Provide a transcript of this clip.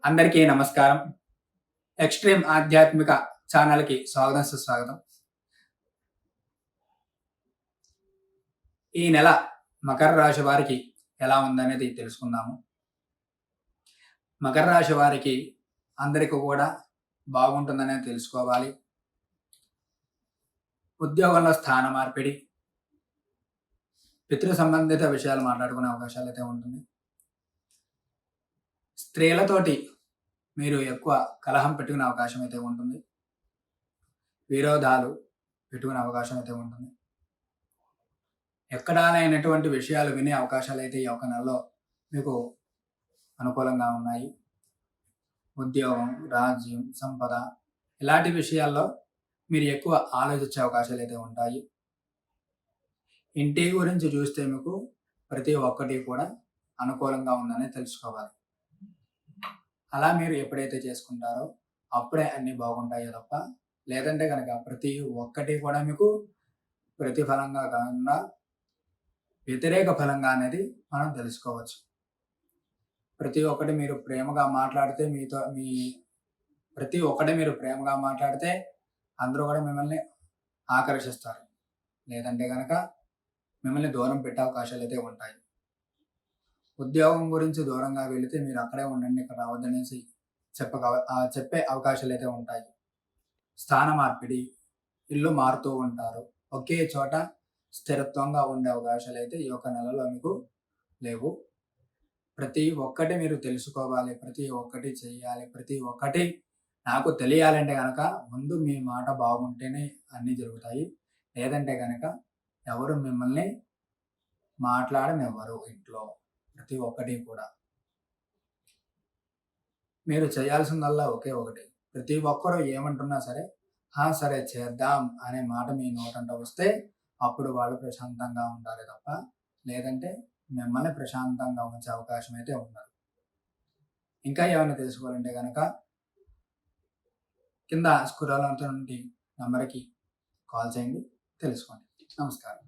అందరికీ నమస్కారం. ఎక్స్‌ట్రీమ్ ఆధ్యాత్మిక ఛానల్‌కి స్వాగతం, సుస్వాగతం. ఈ నెల మకర రాశి వారికి ఎలా ఉందనేది తెలుసుకుందాము. మకర రాశి వారికి అందరికి కూడా బాగుంటుందనే తెలుసుకోవాలి. ఉద్యోగంలో స్థాన మార్పిడి, పితృ సంబంధిత విషయాలు మాట్లాడుకునే అవకాశాలైతే ఉంటుంది. స్త్రీలతోటి మీరు ఎక్కువ కలహం పెట్టుకునే అవకాశం అయితే ఉంటుంది. విరోధాలు పెట్టుకునే అవకాశం అయితే ఉంటుంది. ఎక్కడా లేనటువంటి విషయాలు వినే అవకాశాలైతే ఈ ఒక నెలలో మీకు అనుకూలంగా ఉన్నాయి. ఉద్యోగం, రాజ్యం, సంపద ఇలాంటి విషయాల్లో మీరు ఎక్కువ ఆలోచించే అవకాశాలైతే ఉంటాయి. ఇంటి గురించి చూస్తే మీకు ప్రతి ఒక్కటి కూడా అనుకూలంగా ఉందని తెలుసుకోవాలి. అలా మీరు ఎప్పుడైతే చేసుకుంటారో అప్పుడే అన్నీ బాగుంటాయో తప్ప, లేదంటే కనుక ప్రతి ఒక్కటి కూడా మీకు ప్రతిఫలంగా కాకుండా వ్యతిరేక ఫలంగా అనేది మనం తెలుసుకోవచ్చు. ప్రతి ఒక్కటి మీరు ప్రేమగా మాట్లాడితే అందరూ కూడా మిమ్మల్ని ఆకర్షిస్తారు. లేదంటే గనక మిమ్మల్ని దూరం పెట్టే అవకాశాలైతే ఉంటాయి. ఉద్యోగం గురించి దూరంగా వెళితే మీరు అక్కడే ఉండండి, ఇక్కడ రావద్దనేసి చెప్పే అవకాశాలైతే ఉంటాయి. స్థాన మార్పిడి, ఇల్లు మారుతూ ఉంటారు. ఒకే చోట స్థిరత్వంగా ఉండే అవకాశాలైతే ఈ యొక్క నెలలో మీకు లేవు. ప్రతి ఒక్కటి మీరు తెలుసుకోవాలి, ప్రతి ఒక్కటి చేయాలి, ప్రతి ఒక్కటి నాకు తెలియాలంటే గనక ముందు మీ మాట బాగుంటేనే అన్నీ జరుగుతాయి. లేదంటే గనక ఎవరు మిమ్మల్ని మాట్లాడనివ్వరు ఇంట్లో. ప్రతి ఒక్కటి కూడా మీరు చేయాల్సిందల్లా ఒకే ఒకటి. ప్రతి ఒక్కరు ఏమంటున్నా సరే, సరే చేద్దాం అనే మాట మీ నోటంట వస్తే అప్పుడు వాళ్ళు ప్రశాంతంగా ఉంటారే తప్ప, లేదంటే మిమ్మల్ని ప్రశాంతంగా ఉంచే అవకాశం అయితే ఉండదు. ఇంకా ఏమైనా తెలుసుకోవాలంటే గనక కింద స్క్రోల్ అవుతున్నటువంటి నంబర్‌కి కాల్ చేయండి, తెలుసుకోండి. నమస్కారం.